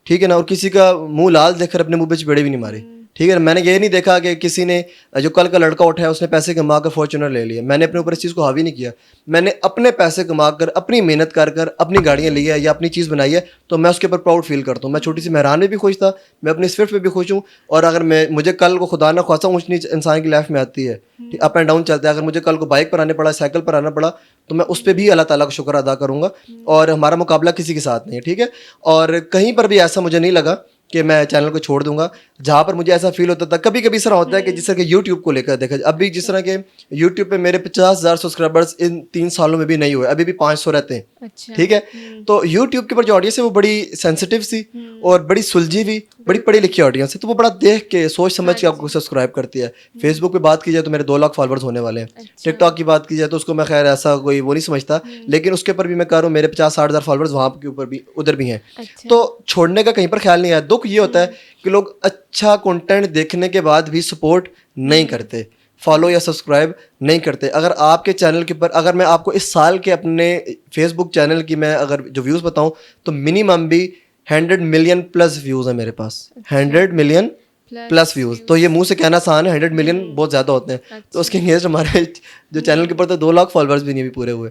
ठीक है ना, और किसी का मुंह लाल देखकर अपने मुंह पे चपेड़े भी नहीं मारे, ठीक है ना। मैंने ये नहीं देखा कि किसी ने जो कल का लड़का उठा है उसने पैसे कमा कर फॉर्च्यूनर ले लिया, मैंने अपने ऊपर इस चीज़ को हावी नहीं किया। मैंने अपने पैसे कमा कर, अपनी मेहनत कर कर अपनी गाड़ियाँ ली है या अपनी चीज़ बनाई है, तो मैं उसके ऊपर प्राउड फील करता हूँ। मैं छोटी सी मेहरान में भी खुश था, मैं अपनी स्विफ्ट में भी खुश हूँ, और अगर मैं मुझे कल को खुदा ना ख्वासा ऊँच नीच इंसान की लाइफ में आती है, अप एंड डाउन चलता है, अगर मुझे कल को बाइक पर आने पड़ा, साइकिल पर आना पड़ा, तो मैं उस पर भी अल्लाह ताला का शुक्र अदा करूँगा। और हमारा मुकाबला किसी के साथ नहीं है, ठीक है। और कहीं पर भी ऐसा मुझे नहीं लगा कि मैं चैनल को छोड़ दूंगा। जहाँ पर मुझे ऐसा फील होता था, कभी कभी इस तरह होता है कि जिस तरह के यूट्यूब को लेकर देखा, अभी जिस तरह के यूट्यूब पे मेरे 50,000 सब्सक्राइबर्स इन 3 सालों में भी नहीं हुए, अभी भी 500 रहते हैं। अच्छा, ठीक है। तो यूट्यूब के ऊपर जो ऑडियंस है वो बड़ी सेंसिटिव सी और बड़ी सुलझी हुई, बड़ी पढ़ी लिखी ऑडियंस है, तो वो बड़ा देख के सोच समझ के आपको सब्सक्राइब करती है। फेसबुक पे बात की जाए तो मेरे 2 लाख फॉलोअर्स होने वाले हैं। टिकटॉक की बात की जाए तो उसको मैं खैर ऐसा कोई वो नहीं समझता, लेकिन उसके ऊपर भी मैं कह रहा हूँ मेरे 50-60 हज़ार फॉलोअर्स वहाँ के ऊपर भी, उधर भी हैं। तो छोड़ने का कहीं पर ख्याल नहीं आया। दुख ये होता है कि लोग अच्छा कंटेंट देखने के बाद भी सपोर्ट नहीं करते, फॉलो या सब्सक्राइब नहीं करते। अगर आपके चैनल के ऊपर, अगर मैं आपको इस साल के अपने फेसबुक चैनल की मैं अगर जो व्यूज़ बताऊं, तो मिनिमम भी 100 मिलियन प्लस व्यूज़ हैं मेरे पास। 100 मिलियन प्लस व्यूज़, तो ये मुंह से कहना आसान है, 100 मिलियन बहुत ज़्यादा होते हैं। तो उसके अगेंस्ट हमारे जो चैनल के ऊपर तो 2 लाख फॉलोअर्स भी नहीं भी पूरे हुए।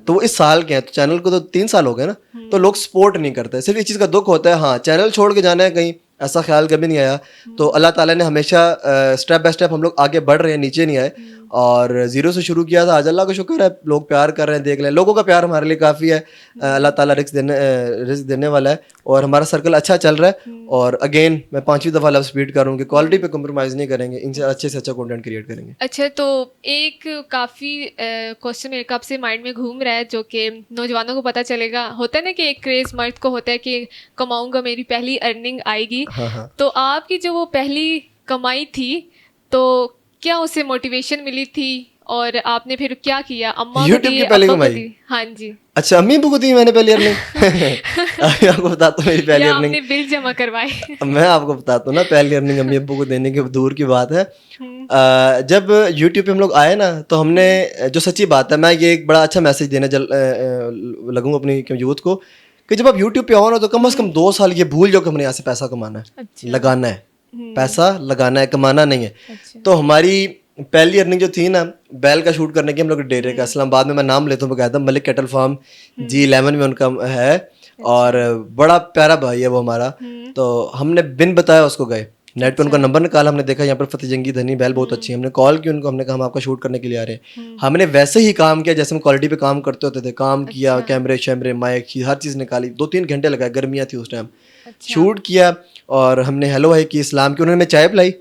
तो वो इस साल के हैं, तो चैनल को तो 3 साल हो गए ना, तो लोग सपोर्ट नहीं करते। सिर्फ इस चीज़ का दुख होता है। हाँ, चैनल छोड़ के जाना है कहीं, ऐसा ख्याल कभी नहीं आया। तो अल्लाह ताला ने हमेशा स्टेप बाय स्टेप हम लोग आगे बढ़ रहे हैं, नीचे नहीं आए, और ज़ीरो से शुरू किया था। आज अल्लाह का शुक्र है, लोग प्यार कर रहे हैं, देख रहे हैं। लोगों का प्यार हमारे लिए काफ़ी है। अल्लाह ताला रिस्क देने वाला है, और हमारा सर्कल अच्छा चल रहा है। और अगेन मैं 5वीं दफ़ा लफ्ज़ रिपीट कर रहा हूँ कि क्वालिटी पे कम्प्रोमाइज़ नहीं करेंगे, इनसे अच्छे से अच्छा कंटेंट क्रिएट करेंगे। अच्छा, तो एक काफ़ी क्वेश्चन मेरे कब से माइंड में घूम रहा है, जो कि नौजवानों को पता चलेगा। होता है ना कि एक क्रेज़ मर्द को होता है कि कमाऊँगा, मेरी पहली अर्निंग आएगी। हाँ। तो आपकी जो वो पहली कमाई थी, तो क्या उसे मोटिवेशन मिली थी और आपने फिर क्या किया? अम्मा को यूट्यूब दी, की पहली अब्बा को कमाई? दी? हाँ जी। अच्छा, अम्मी अब्बू को दी मैंने पहली अर्निंग। आपको बताता हूँ मेरी पहली या अर्निंग। आपने बिल जमा करवाए? मैं आपको बताता हूँ ना, पहली अर्निंग अम्मी अब्बू को देने की दूर की बात है। जब यूट्यूब पे हम लोग आए ना, तो हमने, जो सच्ची बात है, मैं ये एक बड़ा अच्छा मैसेज देने लगूंगा अपनी यूथ को, कि जब आप यूट्यूब पे आओ ना, तो कम से कम 2 साल ये भूल जाओ कि हमने यहाँ से पैसा कमाना है। अच्छा। लगाना है, पैसा लगाना है, कमाना नहीं है। अच्छा। तो हमारी पहली अर्निंग जो थी ना, बैल का शूट करने की, हम लोग डेरे का, इस्लामाबाद में, मैं नाम लेता हूँ बकायदा, मलिक कैटल फार्म G11 में उनका है, और बड़ा प्यारा भाई है वो हमारा। तो हमने बिन बताया उसको गए, नेट पे उनका नंबर निकाला, हमने देखा यहाँ पर फतेह जंगी धनी बहल बहुत अच्छी है, हमने कॉल की उनको, हमने कहा हम आपका शूट करने के लिए आ रहे हैं। हमने वैसे ही काम किया जैसे हम क्वालिटी पे काम करते होते थे, काम किया, कैमरे शैमरे माइक हर चीज़ निकाली, 2-3 घंटे लगाए, गर्मियाँ थी उस टाइम, शूट किया और हमने हेलो हाई की, इस्लाम की, उन्होंने हमें चाय पिलाई,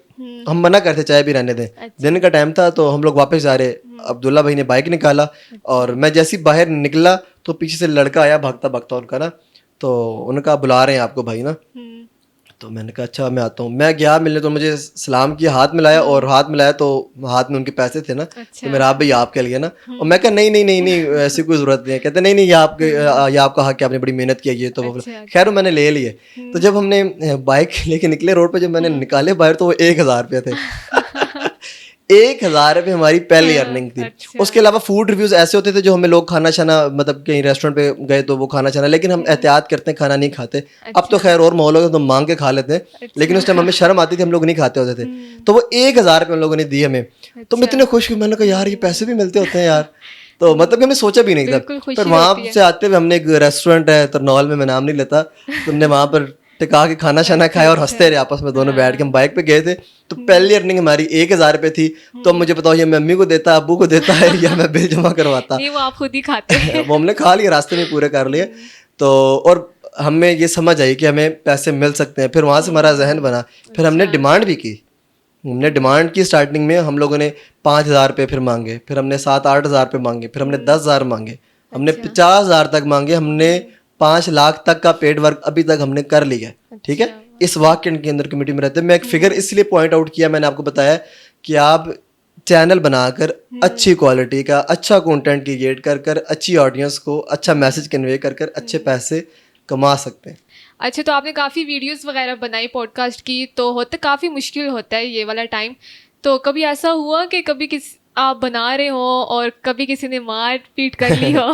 हम मना करते चाय भी रहने दें। दिन का टाइम था तो हम लोग वापस जा रहे, अब्दुल्ला भाई ने बाइक निकाला और मैं जैसे ही बाहर निकला तो पीछे से लड़का आया भागता भागता उनका ना, तो उनका बुला रहे हैं आपको भाई ना, तो मैंने कहा अच्छा मैं आता हूँ। मैं गया मिलने तो मुझे सलाम किया, हाथ मिलाया और हाथ मिलाया तो हाथ में उनके पैसे थे ना, तो मेरा आप भाई आपके लिए ना, और मैं कहा नहीं नहीं नहीं नहीं ऐसी कोई ज़रूरत नहीं है। कहते नहीं नहीं ये आपके ये आपका हक है, आपने बड़ी मेहनत की है ये तो खैर मैंने ले लिए। तो जब हमने बाइक लेके निकले रोड पे, जब मैंने निकाले बाहर तो वो 1000 रुपये थे 1000 रुपये हमारी पहली अर्निंग थी। उसके अलावा फूड रिव्यूज ऐसे होते थे जो हमें लोग खाना शाना, मतलब कहीं रेस्टोरेंट पे गए तो वो खाना शाना, लेकिन हम एहतियात करते हैं, खाना नहीं खाते। अब तो खैर और माहौल हो गया तो मांग के खा लेते हैं, लेकिन उस टाइम हमें शर्म आती थी, हम लोग नहीं खाते होते थे। तो वो 1000 रुपये उन लोगों ने दिए हमें, तो मैं इतने खुश हुई, मैंने कहा यार ये पैसे भी मिलते होते हैं यार, तो मतलब कि हमने सोचा भी नहीं था। पर वहाँ से आते हुए हमने एक रेस्टोरेंट है तरनौल में, मैं नाम नहीं लेता, तुमने वहाँ पर टिका के खाना शाना खाया और हंसते रहे आपस में दोनों बैठ के। हम बाइक पे गए थे तो पहली अर्निंग हमारी 1000 रुपये थी। तो मुझे बताओ ये मैं मम्मी को देता, अब्बू को देता है या मैं बिल जमा करवाता? नहीं, वो आप खुद ही खाते हैं। वो हमने खा लिया, रास्ते में पूरे कर लिए। तो और हमें ये समझ आई कि हमें पैसे मिल सकते हैं। फिर वहाँ से हमारा जहन बना, फिर हमने डिमांड भी की। हमने डिमांड की, स्टार्टिंग में हम लोगों ने 5000 रुपये फिर मांगे, फिर हमने 7-8 हज़ार रुपये मांगे, फिर हमने 10,000 मांगे, हमने 50,000 तक मांगे, हमने 5 लाख तक का पेड वर्क अभी तक हमने कर लिया है। ठीक है, इस वाकई के अंदर कमेटी में रहते हैं। मैं एक फिगर इसलिए पॉइंट आउट किया, मैंने आपको बताया कि आप चैनल बनाकर अच्छी क्वालिटी का अच्छा कंटेंट क्रिएट कर कर अच्छी ऑडियंस को अच्छा मैसेज कन्वे कर कर अच्छे पैसे कमा सकते हैं। अच्छा, तो आपने काफ़ी वीडियोस वगैरह बनाई पॉडकास्ट की, तो होता काफ़ी मुश्किल होता है ये वाला टाइम। तो कभी ऐसा हुआ कि कभी आप बना रहे हो और कभी किसी ने मार पीट कर ली हो?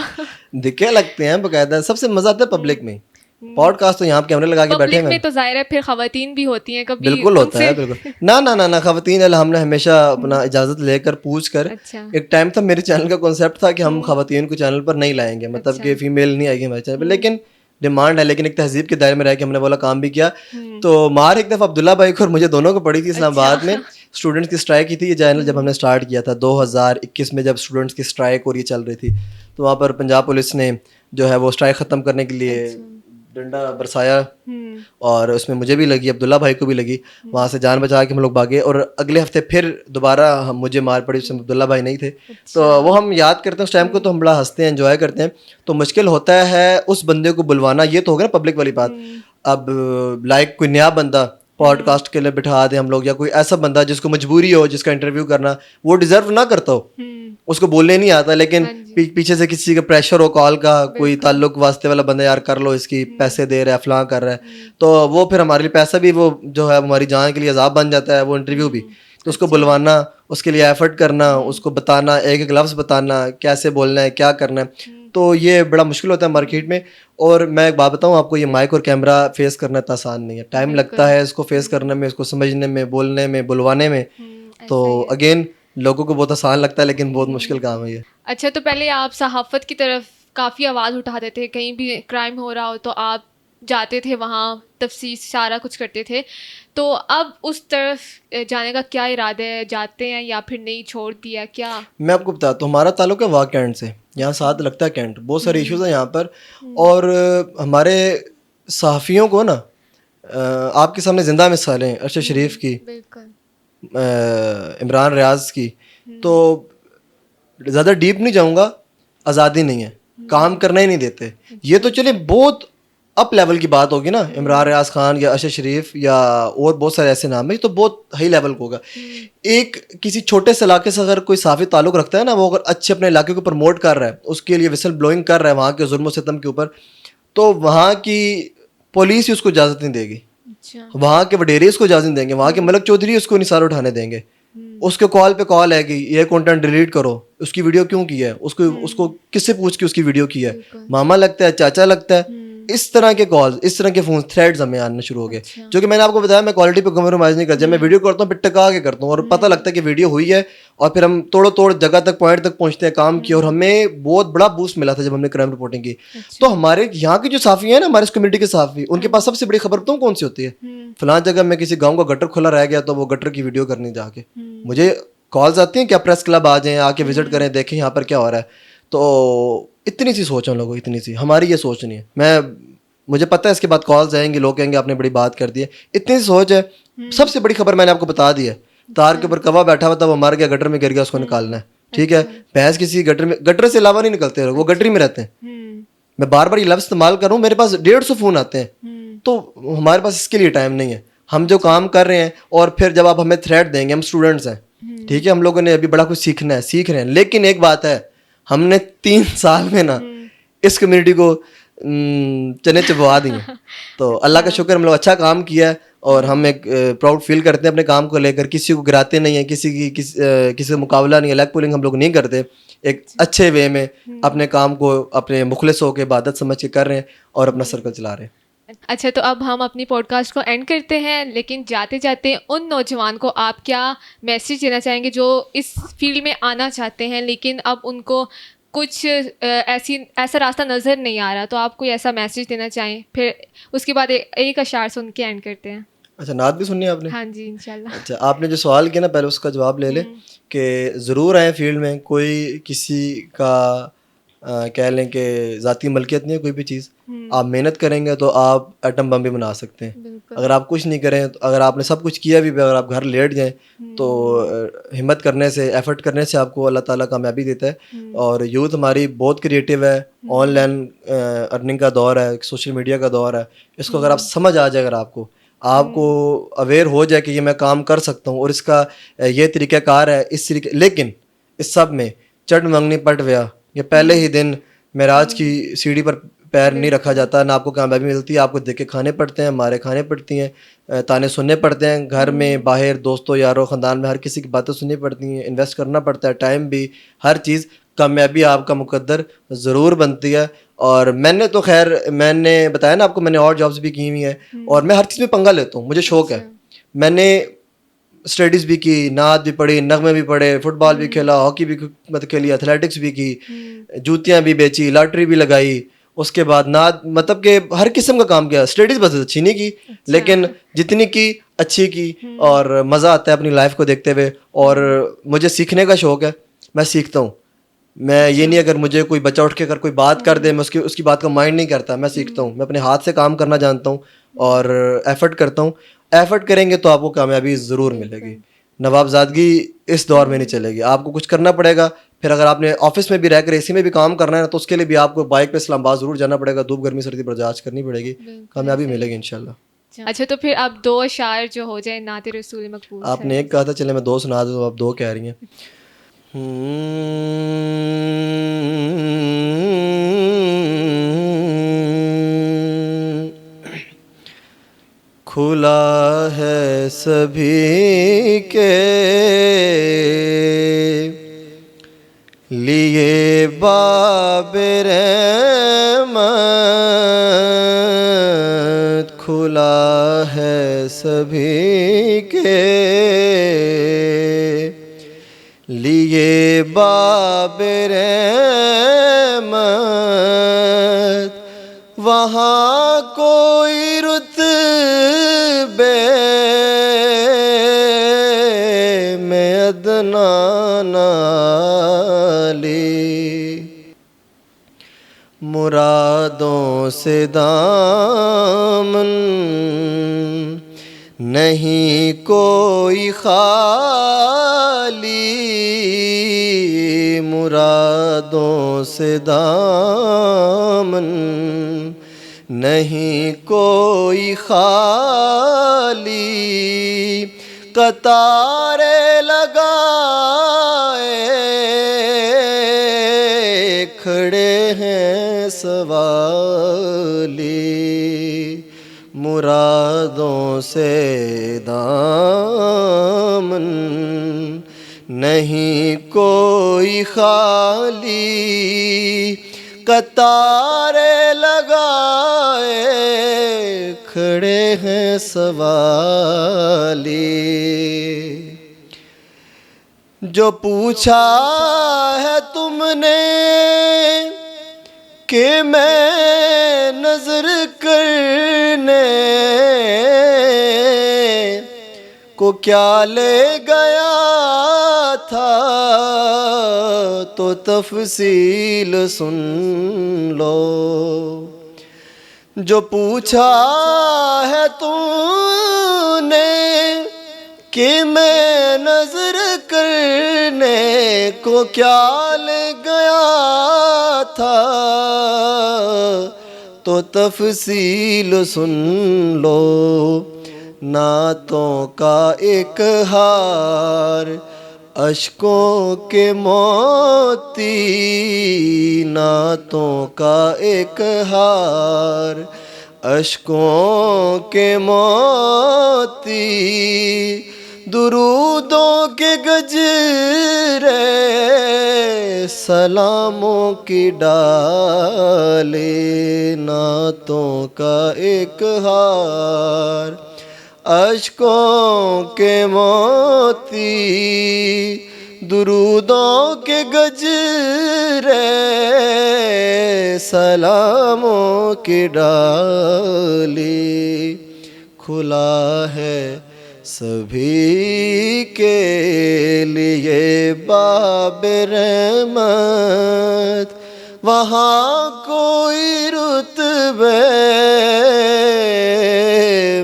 दिखे लगते हैं बकायदा, सबसे मजा आता है पब्लिक में। पॉडकास्ट तो यहाँ कैमरे लगा के बैठे हैं, में तो जाहिर है फिर खवातीन भी होती हैं कभी? बिल्कुल होता है, बिल्कुल ना ना ना ना खवातीन हमने हमेशा अपना इजाजत लेकर पूछ कर। अच्छा। एक टाइम था मेरे चैनल का कॉन्सेप्ट था कि हम खवातीन को चैनल पर नहीं लाएंगे, मतलब कि फीमेल नहीं आएगी हमारे चैनल पर, लेकिन डिमांड है, लेकिन एक तहजीब के दायरे में रह के हमने बोला काम भी किया। तो मार एक दफ़ा अब्दुल्ला भाई को और मुझे दोनों को पड़ी थी इस्लामाबाद में, स्टूडेंट्स की स्ट्राइक की थी। ये चैनल जब हमने स्टार्ट किया था 2021 में, जब स्टूडेंट्स की स्ट्राइक और ये चल रही थी, तो वहाँ पर पंजाब पुलिस ने जो है वो स्ट्राइक ख़त्म करने के लिए डंडा बरसाया और उसमें मुझे भी लगी, अब्दुल्ला भाई को भी लगी। वहाँ से जान बचा के हम लोग भागे और अगले हफ्ते फिर दोबारा मुझे मार पड़ी, उसमें अब्दुल्ला भाई नहीं थे। तो वो हम याद करते हैं उस टाइम को, तो हम बड़ा हंसते हैं, एंजॉय करते हैं। तो मुश्किल होता है उस बंदे को बुलवाना, ये तो हो गया ना पब्लिक वाली बात। अब लाइक कोई नया बंदा पॉडकास्ट के लिए बिठा दे हम लोग, या कोई ऐसा बंदा जिसको मजबूरी हो, जिसका इंटरव्यू करना वो डिजर्व ना करता हो, उसको बोलने नहीं आता, लेकिन पीछे से किसी का प्रेशर हो, कॉल का कोई ताल्लुक वास्ते वाला बंदा, यार कर लो इसकी, पैसे दे रहा है, फलां कर रहा है, तो वो फिर हमारे लिए पैसा भी वो जो है हमारी जान के लिए अजाब बन जाता है, वो इंटरव्यू भी। तो उसको बुलवाना, उसके लिए एफर्ट करना, उसको बताना, एक एक लफ्ज़ बताना, कैसे बोलना है, क्या करना है, तो ये बड़ा मुश्किल होता है मार्केट में। और मैं एक बात बताऊँ आपको, ये माइक और कैमरा फेस करना इतना आसान नहीं है, टाइम लगता है इसको फेस करने में, इसको समझने में, बोलने में, बुलवाने में। तो अगेन लोगों को बहुत आसान लगता है, लेकिन बहुत मुश्किल काम है ये। अच्छा, तो पहले आप सहाफ़त की तरफ काफ़ी आवाज़ उठाते थे, कहीं भी क्राइम हो रहा हो तो आप जाते थे वहाँ, तफ्सीर सारा कुछ करते थे। तो अब उस तरफ जाने का क्या इरादा है, जाते हैं या फिर नहीं, छोड़ दिया क्या? मैं आपको बताता हूँ, हमारा ताल्लुक है वाह कैंट से, यहाँ साथ लगता है कैंट, बहुत सारे इश्यूज हैं यहाँ पर। और हमारे सहाफ़ियों को ना आपके सामने ज़िंदा मिसालें अरशद शरीफ की, इमरान रियाज की, तो ज़्यादा डीप नहीं जाऊँगा। आज़ादी नहीं है, काम करना ही नहीं देते, ये तो चले बहुत अप लेवल की बात होगी ना, इमरान रियाज खान या अरशद शरीफ या और बहुत सारे ऐसे नाम है, तो बहुत हाई लेवल का होगा। एक किसी छोटे से इलाके से अगर कोई साफ़ी ताल्लुक़ रखता है ना, वो अगर अच्छे अपने इलाके को प्रमोट कर रहा है, उसके लिए विसल ब्लोइंग कर रहा है वहाँ के जुल्म सितम के ऊपर, तो वहाँ की पुलिस ही उसको इजाज़त नहीं देगी, वहाँ के वडेरे उसको इजाज़त नहीं देंगे, वहाँ के मलक चौधरी उसको निसार उठाने देंगे। उसके कॉल पे कॉल है कि ये कंटेंट डिलीट करो, उसकी वीडियो क्यों की है, उसको किससे पूछ के उसकी वीडियो की है, मामा लगता है, चाचा लगता है, इस तरह के कॉल्स, इस तरह के फोन थ्रेड्स हमें आने शुरू हो गए, अच्छा। जो कि मैंने आपको बताया मैं क्वालिटी पे कम्प्रोमाइज़ नहीं करता। मैं वीडियो करता हूँ फिर टका के करता हूँ और पता लगता है कि वीडियो हुई है, और फिर हम तोड़ तोड़ जगह तक, पॉइंट तक पहुंचते हैं काम की। और हमें बहुत बड़ा बूस्ट मिला था जब हमने क्राइम रिपोर्टिंग की। अच्छा। तो हमारे यहाँ की जो साफ़ी है ना, हमारे इस कम्युनिटी के साफ़ी, उनके पास सबसे बड़ी खबर तो कौन सी होती है, फलां जगह में किसी गाँव का गटर खुला रह गया तो वो गटर की वीडियो करनी जाके। मुझे कॉल्स आती हैं, क्या प्रेस क्लब आ जाएं, आके विजिट करें, देखें यहाँ पर क्या हो रहा है। तो इतनी सी सोच है हम लोगों को, इतनी सी हमारी ये सोच नहीं है। मुझे पता है इसके बाद कॉल्स आएंगे, लोग कहेंगे आपने बड़ी बात कर दी है, इतनी सी सोच है। सबसे बड़ी खबर मैंने आपको बता दी है, तार के ऊपर कौवा बैठा हुआ था, वो मर गया, गटर में गिर गया, उसको निकालना है, ठीक है। भैंस किसी गटर में, गटर से अलावा नहीं निकलते, वो गटर ही में रहते हैं। मैं बार बार ये लफ्ज़ इस्तेमाल कर रहा हूँ, मेरे पास 150 फ़ोन आते हैं, तो हमारे पास इसके लिए टाइम नहीं है। हम जो काम कर रहे हैं, और फिर जब आप हमें थ्रेट देंगे, हम स्टूडेंट्स हैं, ठीक है, हम लोगों ने अभी बड़ा कुछ सीखना है, सीख रहे हैं। लेकिन एक बात है, हमने 3 साल में ना इस कम्युनिटी को चने चबवा दी हैं। तो अल्लाह का शुक्र, हम लोग अच्छा काम किया है, और हम एक प्राउड फील करते हैं अपने काम को लेकर। किसी को गिराते नहीं है, किसी का मुकाबला नहीं है, लेग पुलिंग हम लोग नहीं करते। एक अच्छे वे में अपने काम को अपने मुखलिस होकर इबादत समझ के कर रहे हैं और अपना सर्कल चला रहे हैं। अच्छा, तो अब हम अपनी पॉडकास्ट को एंड करते हैं, लेकिन जाते जाते उन नौजवान को आप क्या मैसेज देना चाहेंगे जो इस फील्ड में आना चाहते हैं लेकिन अब उनको कुछ ऐसा रास्ता नज़र नहीं आ रहा, तो आप कोई ऐसा मैसेज देना चाहें, फिर उसके बाद एक अशार सुन के एंड करते हैं। अच्छा, नात भी सुननी है आपने? हाँ जी, इंशाल्लाह। अच्छा, आपने जो सवाल किया ना, पहले उसका जवाब ले ले कि ज़रूर आए फील्ड में। कोई किसी का कह लें कि ज़ाती मलकियत नहीं है कोई भी चीज़। आप मेहनत करेंगे तो आप एटम बम भी बना सकते हैं। बिल्कुल। अगर आप कुछ नहीं करें, तो अगर आपने सब कुछ किया भी, अगर आप घर लेट जाएं, तो हिम्मत करने से, एफर्ट करने से आपको अल्लाह ताला कामयाबी देता है। और यूथ हमारी बहुत क्रिएटिव है, ऑनलाइन अर्निंग का दौर है, सोशल मीडिया का दौर है। इसको अगर आप समझ आ जाए, अगर आपको अवेयर हो जाए कि ये मैं काम कर सकता हूँ और इसका ये तरीक़ाकार है, इस तरीके, लेकिन इस सब में चढ़ मंगनी पट गया, ये पहले ही दिन मेराज की सीढ़ी पर पैर नहीं रखा जाता, ना आपको कामयाबी मिलती है। आपको देख के खाने पड़ते हैं, मारे खाने पड़ती हैं, ताने सुनने पड़ते हैं, घर में, बाहर, दोस्तों यारों, ख़ानदान में, हर किसी की बातें सुननी पड़ती हैं, इन्वेस्ट करना पड़ता है, टाइम भी, हर चीज़। कामयाबी आपका मुकद्दर ज़रूर बनती है। और मैंने तो खैर, मैंने बताया ना आपको, मैंने और जॉब्स भी की हुई हैं, और मैं हर चीज़ में पंगा लेता हूँ, मुझे शौक़ है। मैंने स्टडीज़ भी की, नात भी पढ़ी, नगमे भी पढ़े, फुटबॉल भी खेला, हॉकी भी मतलब खेली, एथलेटिक्स भी की, जूतियाँ भी बेची, लॉटरी भी लगाई, उसके बाद नात, मतलब कि हर किस्म का काम किया। स्टडीज़ बस अच्छी नहीं की, लेकिन जितनी की अच्छी की, और मज़ा आता है अपनी लाइफ को देखते हुए। और मुझे सीखने का शौक़ है, मैं सीखता हूँ। मैं ये नहीं, अगर मुझे कोई बच्चा उठ के अगर कोई बात कर दे, मैं उसकी बात का माइंड नहीं करता, मैं सीखता हूँ। मैं अपने हाथ से काम करना जानता हूँ और एफर्ट करता हूँ। एफर्ट करेंगे तो आपको कामयाबी ज़रूर मिलेगी। नवाबजादगी इस दौर में नहीं चलेगी, आपको कुछ करना पड़ेगा। फिर अगर आपने ऑफिस में भी रह कर एसी में भी काम करना है ना, तो उसके लिए भी आपको बाइक पे इस्लामाबाद ज़रूर जाना पड़ेगा, धूप गर्मी सर्दी बर्दाश्त करनी पड़ेगी, कामयाबी मिलेगी इंशाल्लाह। अच्छा, तो फिर अब 2 अशार जो हो जाए नाते रसूल मकबूल। आपने एक कहा था, चले मैं 2 सुना दूँ, आप 2 कह रही हैं। खुला है सभी के लिए बाब रहमत, खुला है सभी के लिए बाब रहमत। वहाँ कोई रुतबे में अदना नाली, मुरादों से दामन नहीं कोई खाली, मुरादों से दामन नहीं कोई खाली। कतारे लगाए खड़े हैं सवाली, मुरादों से दामन नहीं कोई खाली। कतारे लगाए खड़े हैं सवाली। जो पूछा है तुमने कि मैं नजर करने को क्या ले गया था, तो तफसील सुन लो। जो पूछा है तूने कि मैं नजर करने को क्या ले गया था, तो तफसील सुन लो। नातों का एक हार अश्कों के मोती, नातों का एक हार अश्कों के मोती, दुरूदों के गजरे सलामों की डाले। नातों का एक हार अश्कों के मोती, दुरूदों के गजरे सलामों की डाली। खुला है सभी के लिए बाब रहमत, वहाँ कोई रुतबे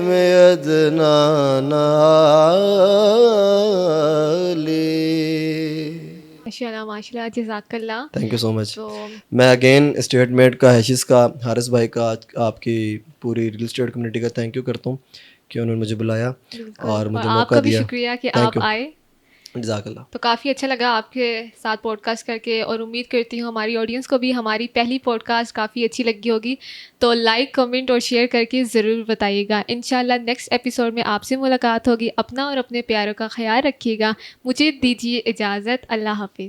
में अदना नाली। माशाल्लाह माशाल्लाह, जज़ाकल्लाह। Thank you so much. तो मैं अगेन स्टेटमेंट का, हैशिस का, हारिस भाई का, आपकी पूरी रियल स्टेट कम्युनिटी का थैंक यू करता हूँ कि उन्होंने मुझे बुलाया बिल्कुल, और मुझे और मौका आपका भी दिया। शुक्रिया कि Thank आप you. आए। जज़ाकल्लाह। तो काफ़ी अच्छा लगा आपके साथ पॉडकास्ट करके, और उम्मीद करती हूँ हमारी ऑडियंस को भी हमारी पहली पॉडकास्ट काफ़ी अच्छी लगी होगी। तो लाइक, कमेंट और शेयर करके ज़रूर बताइएगा। इंशाल्लाह नेक्स्ट एपिसोड में आपसे मुलाकात होगी। अपना और अपने प्यारों का ख्याल रखिएगा। मुझे दीजिए इजाज़त। अल्लाह हाफिज़।